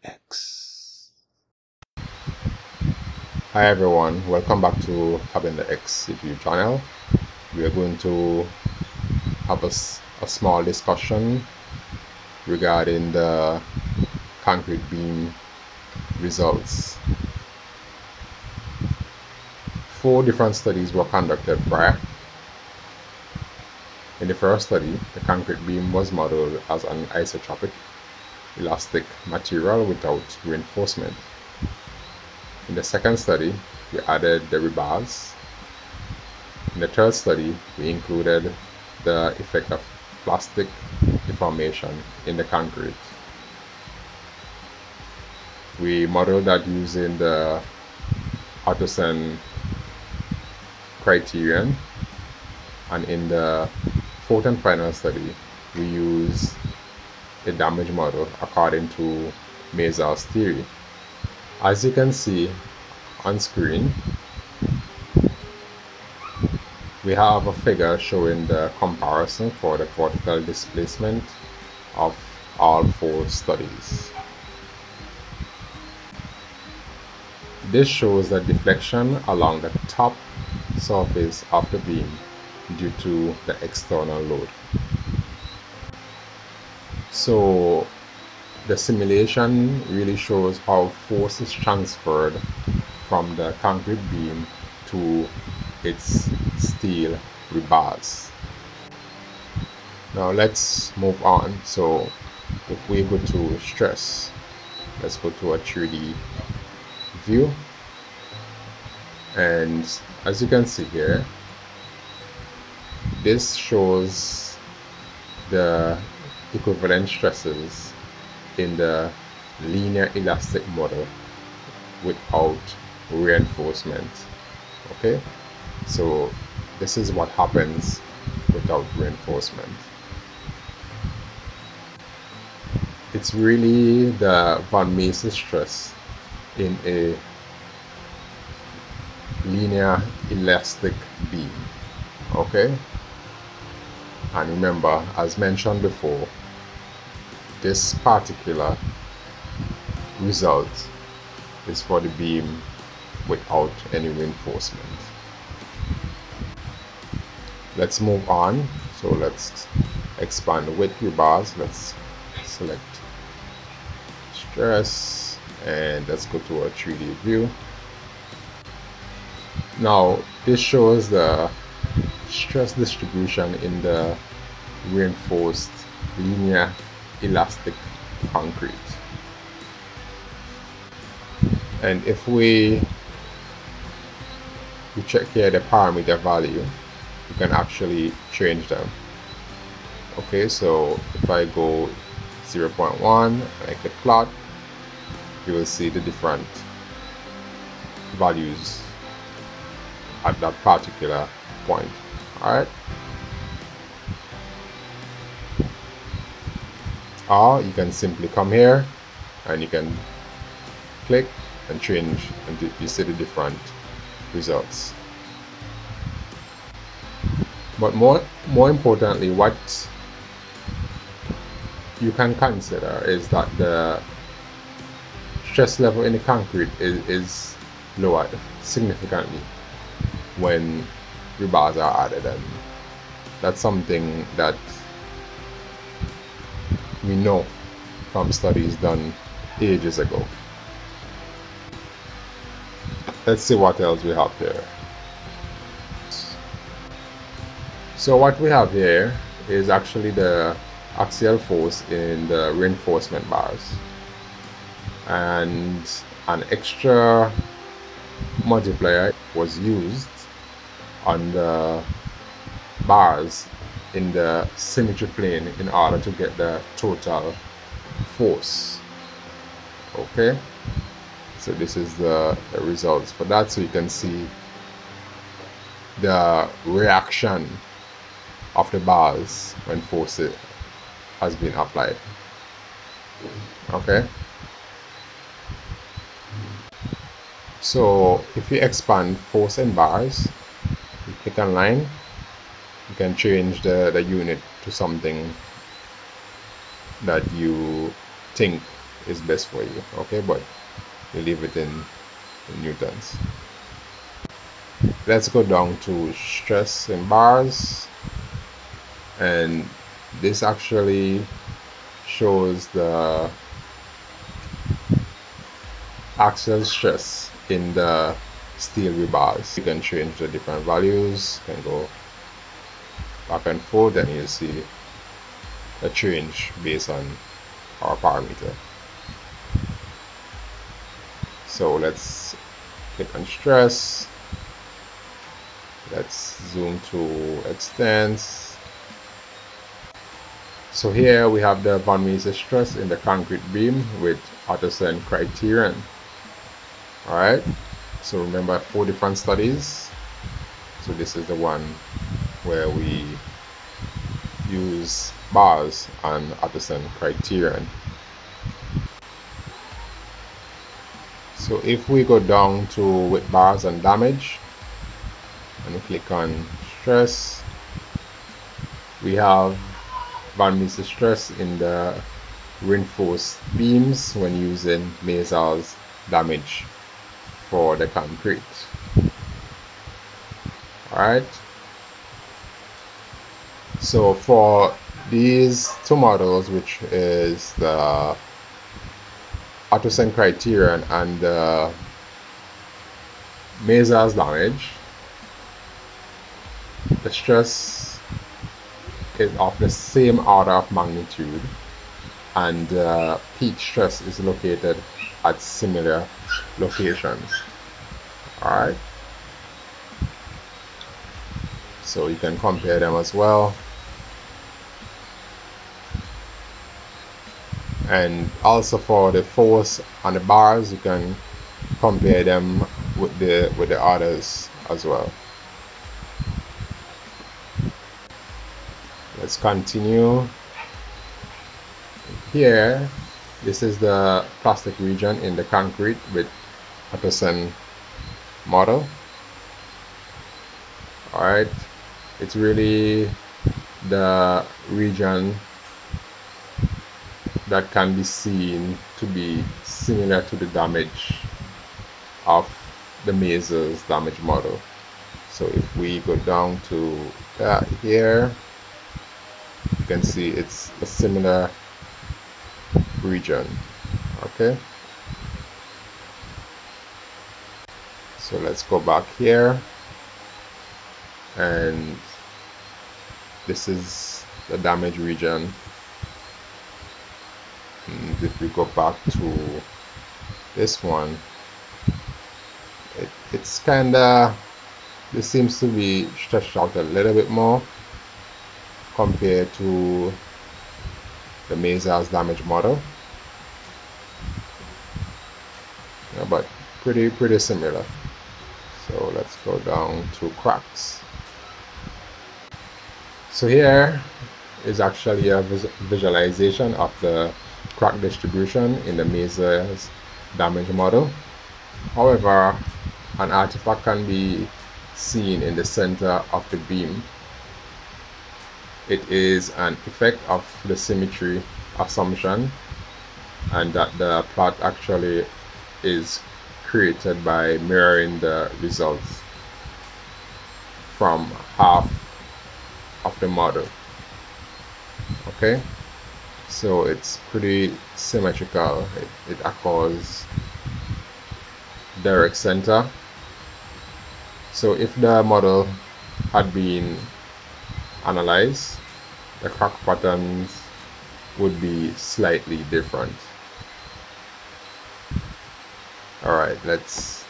X. Hi everyone, welcome back to Having the X YouTube channel. We are going to have a small discussion regarding the concrete beam results. 4 different studies were conducted prior. In the first study, the concrete beam was modeled as an isotropic, elastic material without reinforcement. In the second study, we added the rebars. In the third study, we included the effect of plastic deformation in the concrete. We modeled that using the Ottosen criterion, and in the fourth and final study, we use a damage model according to Mazars theory. As you can see on screen, we have a figure showing the comparison for the vertical displacement of all 4 studies. This shows the deflection along the top surface of the beam due to the external load. So the simulation really shows how force is transferred from the concrete beam to its steel rebars. Now let's move on. So if we go to stress, let's go to a 3D view, and as you can see here, this shows the equivalent stresses in the linear elastic model without reinforcement. Okay, so this is what happens without reinforcement. It's really the von Mises stress in a linear elastic beam. Okay, and remember, as mentioned before, this particular result is for the beam without any reinforcement. Let's move on. So let's expand with rebars. Let's select stress and let's go to a 3D view. Now this shows the stress distribution in the reinforced linear elastic concrete, and if we check here the parameter value, you can actually change them. Okay, so if I go 0.1 and I click plot, you will see the different values at that particular point. Alright, or you can simply come here and you can click and change, and you see the different results. But more importantly, what you can consider is that the stress level in the concrete is lowered significantly when rebars are added, and that's something that we know from studies done ages ago. Let's see what else we have here. So what we have here is actually the axial force in the reinforcement bars, and an extra multiplier was used on the bars in the symmetry plane in order to get the total force. Okay, so this is the results for that, so you can see the reaction of the bars when force has been applied. Okay, so if you expand force in bars, you click on line, you can change the unit to something that you think is best for you, okay, but you leave it in newtons. Let's go down to stress in bars, and this actually shows the axial stress in the steel rebars. You can change the different values, you can go back and forth, and you'll see a change based on our parameter. So let's click on stress. Let's zoom to extents. So here we have the von Mises stress in the concrete beam with Ottosen criterion. Alright, so remember 4 different studies. So this is the one where we use bars and Ottosen criterion. So if we go down to with bars and damage and we click on stress, we have von Mises stress in the reinforced beams when using Mazars damage for the concrete. Alright, so for these 2 models, which is the Ottosen criterion and the Mazars damage, the stress is of the same order of magnitude, and peak stress is located at similar locations. Alright, so you can compare them as well, and also for the force on the bars you can compare them with the others as well. Let's continue. Here, this is the plastic region in the concrete with Ottosen model. Alright, it's really the region that can be seen to be similar to the damage of the Mazars damage model. So if we go down to that here, you can see it's a similar region. Okay, so let's go back here, and this is the damage region. And if we go back to this one, it's kinda, this seems to be stretched out a little bit more compared to the Mazars damage model, yeah, but pretty similar. So let's go down to cracks. So here is actually a visualization of the crack distribution in the Mazars damage model. However, an artifact can be seen in the center of the beam. It is an effect of the symmetry assumption, and that the plot actually is created by mirroring the results from half of the model. Okay, so it's pretty symmetrical. It occurs direct center. So if the model had been analyzed, the crack patterns would be slightly different. Alright, let's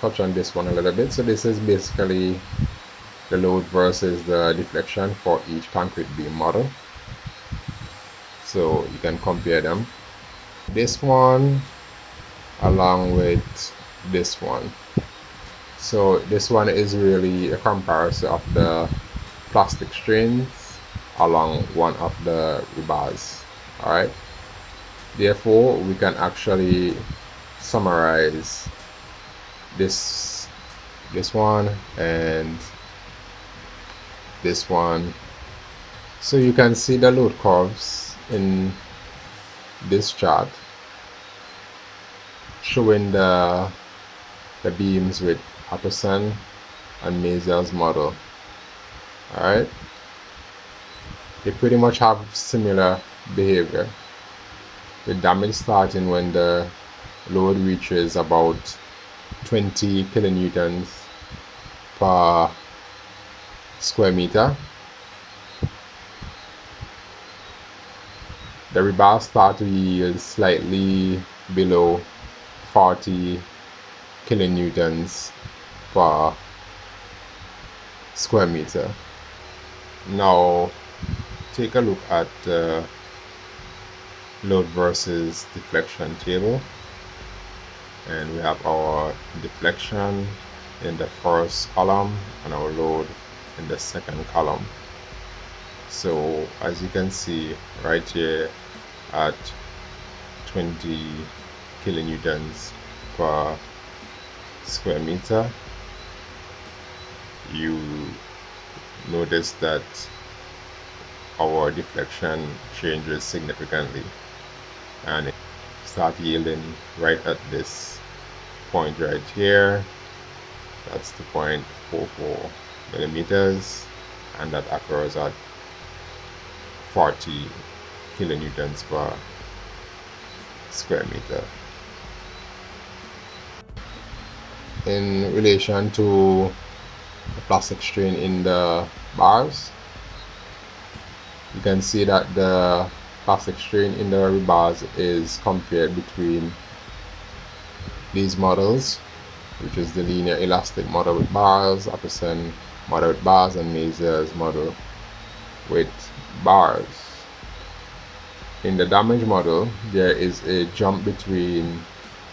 touch on this one a little bit. So this is basically the load versus the deflection for each concrete beam model. So you can compare them. This one along with this one. So this one is really a comparison of the plastic strains along one of the rebars. Alright, therefore we can actually summarize this one and this one. So you can see the load curves in this chart, showing the beams with Ottosen and Mazars model. Alright, they pretty much have similar behavior, with damage starting when the load reaches about 20 kilonewtons per square meter. The rebars start to yield slightly below 40 kilonewtons per square meter. Now take a look at the load versus deflection table, and we have our deflection in the first column and our load in the second column. So as you can see right here at 20 kilonewtons per square meter, you notice that our deflection changes significantly, and it starts yielding right at this point right here. That's the 0.44 millimeters, and that occurs at 40 kilonewtons per square meter. In relation to the plastic strain in the bars, you can see that the plastic strain in the rebars is compared between these models, which is the linear elastic model with bars, Ottosen model with bars, and Mazars model with bars. In the damage model, there is a jump between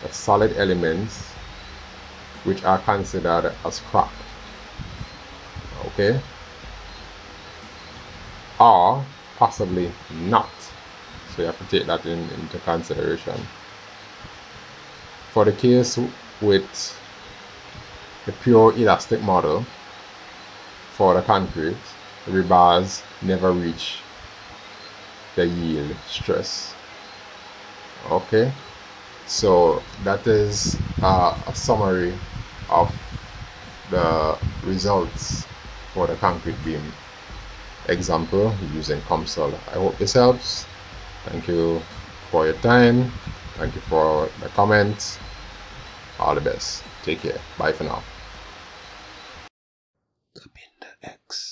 the solid elements, which are considered as scrap, okay, or possibly not. So you have to take that into consideration. For the case with the pure elastic model for the concrete, the rebars never reach the yield stress. Okay, so that is a summary of the results for the concrete beam example using COMSOL. I hope this helps. Thank you for your time. Thank you for the comments. All the best. Take care. Bye for now. X.